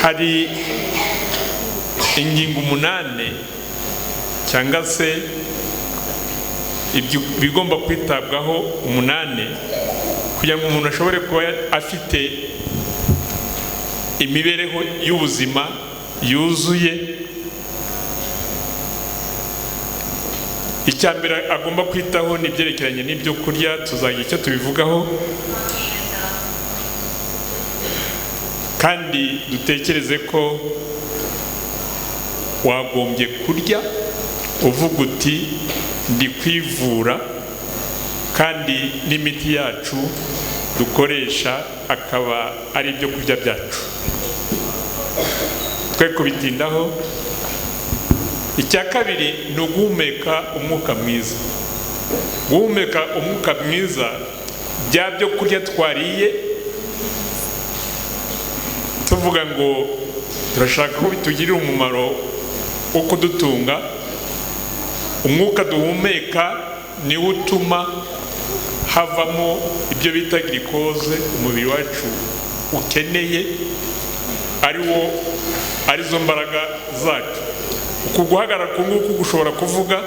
hari ingingo 8 cyangwa se bigomba kwitabwaho 8 kugira ngo umuntu ashobore kuba afite imibereho y'ubuzima yuzuye. Icyambere agomba kwitaho ni byerekeranye n'ibyo kurya, tuzagira icyo tubivugaho, kandi dutekereze ko wagombye kurya uvuga uti ndi kwivura, kandi n'imiti yacu dukoresha akaba ari ibyo kurya byacu. Twe kubitindaho. Icya kabiri ni uguhumeka umwuka mwiza. Guhumeka umwuka mwiza bya byo kurya twariye tuvuga ngo turashaka ko bitugirira umumaro wo kudutunga. Umwuka duhumeka ni utuma havamo ibyo bita glycose umubiri wacu ukeneye, arizo mbaraga zacu. Kuguhagarara kunguku gushobora kuvuga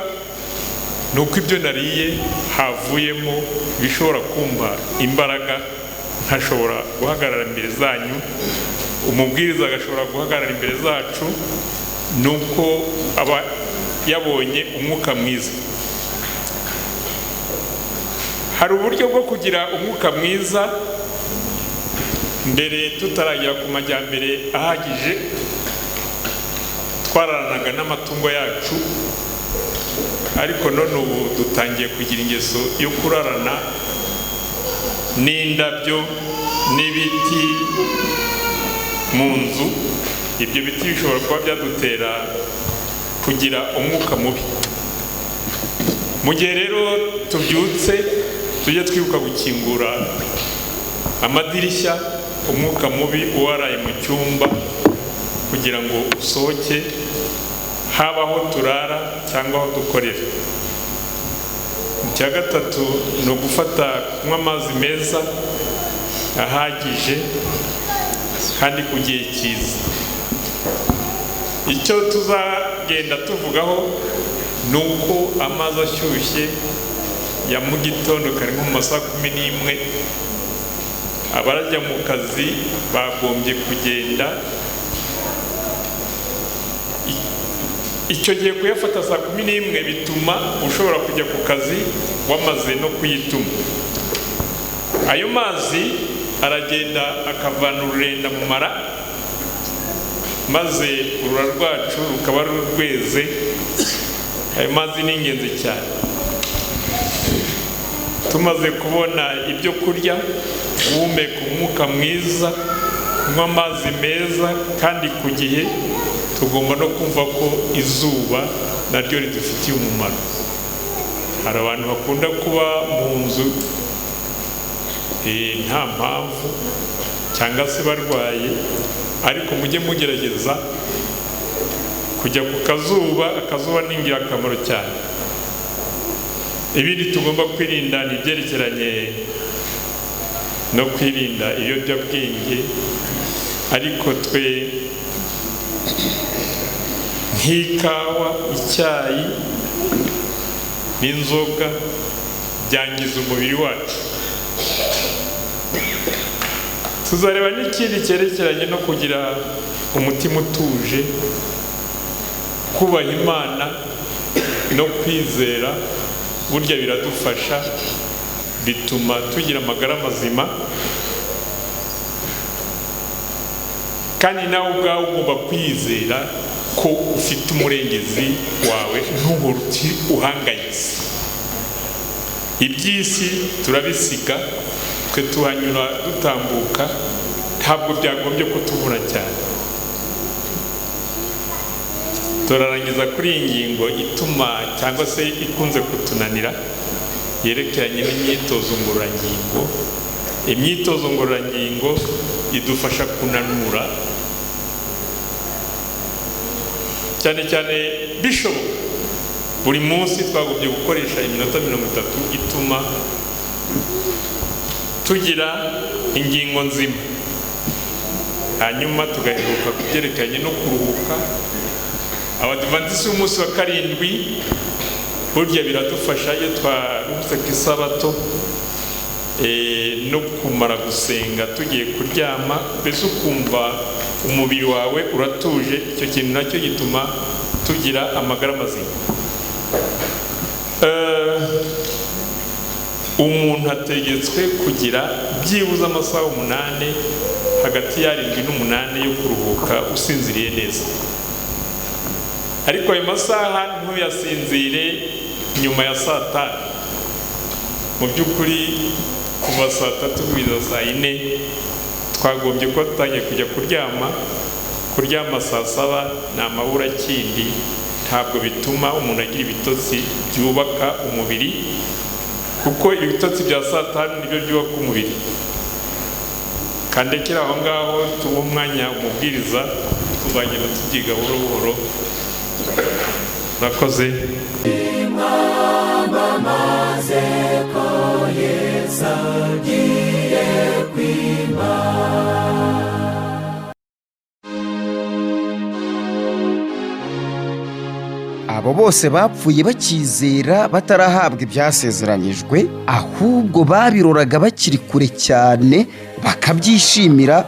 nuko ibyo nariye havuyemo bishobora kumva imbaraga, ntashobora guhagarara imbere zanyu. Umubwiriza agashobora guhagarara imbere zacu nuko aba yabonye umwuka mwiza. Hari uburyo bwo kugira umwuka mwiza mbere tutaragera ku majyambere ahagije. Twararanaga n'amatungo yacu, ariko none ubu dutangiye kugira ingeso yo kurarana n'indabyo n'ibiti mu nzu. Ibyo biti bishobora kuba byadutera kugira umwuka mubi. Mu gihe rero tubyutse tujye twibuka gukingura amadirishya, umwuka mubi uwaraye mu cyumba kugira ngo usohoke, haba aho turara cyangwa aho dukorera. Icya gatatu ni ugufata kunywa amazi meza ahagije kandi ku gihe cyiza. Icyo tuzagenda tuvugaho ni uko amazi ashyushye ya mu gitondo kare nko mu masaha 11 abarajya mu kazi bagombye kugenda. Icyo gihe kuyafata saa 11 bituma ushobora kujya ku kazi wamaze no kuyituma. Ayo mazi aragenda akavana ururenda mu mara, maze urura rwacu rukaba rweze. Ayo mazi ni ingenzi cyane. Tumaze kubona ibyo kurya, guhumeka umwuka mwiza, kunywa amazi meza kandi ku gihe, tugomba no kumva ko izuba naryo ridufitiye umumaro. Hari abantu bakunda kuba mu nzu nta mpamvu cyangwa se barwaye, ariko mujye mugerageza kujya ku kazuba. Akazuba ni ingirakamaro cyane. Ibindi tugomba kwirinda ni ibyerekeranye no kwirinda ibiyobyabwenge, ariko twe nk'ikawa, icyayi n'inzoga byangiza umubiri wacu. Tuzareba n'ikindi cyerekeranye no kugira umutima utuje, kubaha Imana no kwizera. Burya biradufasha, bituma tugira amagara mazima, kandi nawe ubwawe ugomba kwizera ko ufite umurengezi wawe, ntubure uti uhangayitse. Iby'isi turabisiga, twe tuhanyura dutambuka, ntabwo byagombye kutubura cyane. Turarangiza kuri iyi ngingo ituma cyangwa se ikunze kutunanira, yerekeranye n'imyitozo ngororangingo. Imyitozo ngororangingo idufasha kunanura, cyane cyane bishoboka buri munsi twagombye gukoresha iminota 30 ituma tugira ingingo nzima. hanyuma tugaheruka kubyerekanye no kuruhuka. Abadivantisi b'umunsi wa karindwi burya biradufasha iyo twaruhutse ku isabato no kumara gusenga tugiye kuryama, mbese ukumva umubiri wawe uratuje. Icyo kintu nacyo gituma tugira amagara mazima. Umuntu ategetswe kugira byibuze amasaha 8 hagati ya 7 n'8 yo kuruhuka usinziriye neza. Ariko ayo masaha ntuyasinzire nyuma ya saa 5. Mu by'ukuri kuva saa 3 kugeza saa 4 twagombye ko tutangiye kujya kuryama saa 7 ni amabura kindi. Ntabwo bituma umuntu agira ibitotsi byubaka umubiri, kuko ibitotsi bya saa 5 nibyo byubaka umubiri. Kandekera aho ngaho tuba umwanya umubwiriza, tuzagenda tubyiga buhoro buhoro. Nakoze abo bose bapfuye bakizera batarahabwa ibyasezeranyijwe, ahubwo babiroraga bakiri kure cyane bakabyishimira.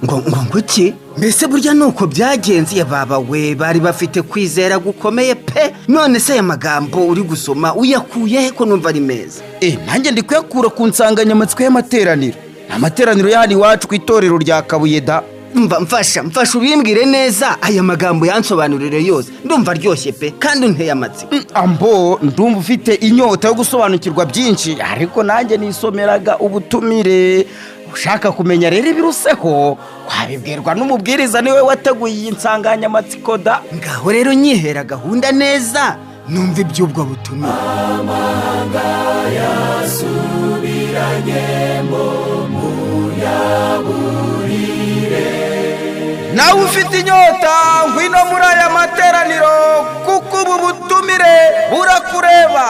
ngo iki? Mbese burya nuko byagenze baba we, bari bafite kwizera gukomeye pe. None se aya magambo uri gusoma uyakuye he ko numva ari meza? Nanjye ndi kuyakura ku nsanganyamatsiko y'amateraniro. Amateraniro y'ahandi iwacu ku itorero rya Kabuye da. Mfasha ubimbwire neza, aya magambo yansobanurire yose. Ndumva aryoshye pe kandi unteye amatsiko. Ambo ndumva ufite inyota yo gusobanukirwa byinshi, ariko nanjye nisomeraga ubutumire. Ushaka kumenya rero ibiruseho kwabibwirwa n'umubwiriza niwe wateguye iyi nsanganyamatsiko da. Ngaho rero nyihera gahunda neza numva iby'ubwo butumire. Amahanga yasubiranyemo muyaburire. Nawe ufite inyota ngwino muri aya materaniro, kuko ubu butumire burakureba.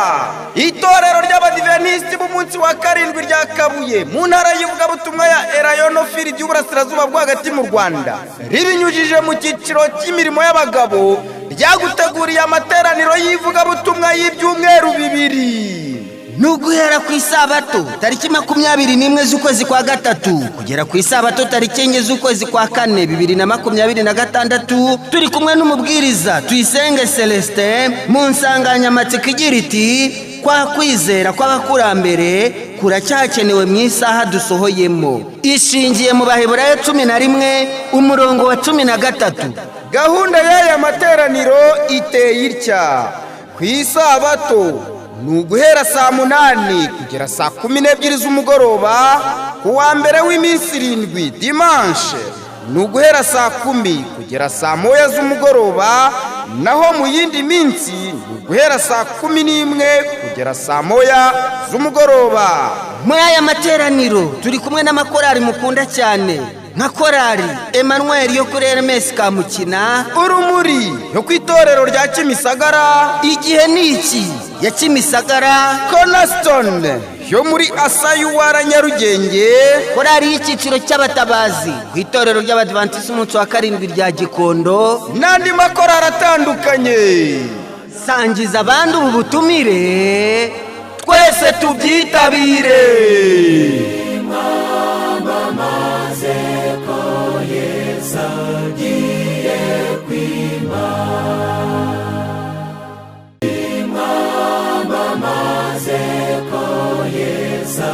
Itorero ry'Abadiventisiti b'umunsi wa karindwi rya Kabuye mu ntara y'ivugabutumwa ya Erayonofiri ry'uburasirazuba bwo hagati mu Rwanda, ribinyujije mu cyiciro cy'imirimo y'abagabo, ryaguteguriye amateraniro y'ivugabutumwa y'ibyumweru 2. Nuguhera ku isabato tariki 21 z'ukwezi kwa gatatu kugera ku isabato tariki 4 z'ukwezi kwa 4 2026, turi kumwe n'umubwiriza Tuyisenge Celestin mu nsanganyamatsiko igira iti kwa kwizera kw'abakurambere kuracyakenewe mu isaha dusohoyemo. Ishingiye mu Baheburayo 11 umurongo wa 13. Gahunda y'aya materaniro iteye itya: ku isabato nuguhera saa 8 kugera saa 12 z'umugoroba. Ku wa mbere w'iminsi 7 dimanche nuguhera saa 10 kugera saa 1 z'umugoroba. Naho mu yindi minsi nuguhera saa 11 kugera saa 1 z'umugoroba. Muri aya materaniro turi kumwe n'amakorari mukunda cyane nka korari Emmanuel yo kuri RMS Kamukina, Urumuri yo ku itorero rya Kimisagara, Igihe n'iki ya Kimisagara, Cornerstone yo muri Asayuwara Nyarugenge, korari y'icyiciro cy'abatabazi ku itorero ry'Abadivantisi umunsi wa karindwi rya Gikondo, n'andi makorari atandukanye. Sangiza abandi ubu butumire, twese tubyitabire. Imama mazeko Yesu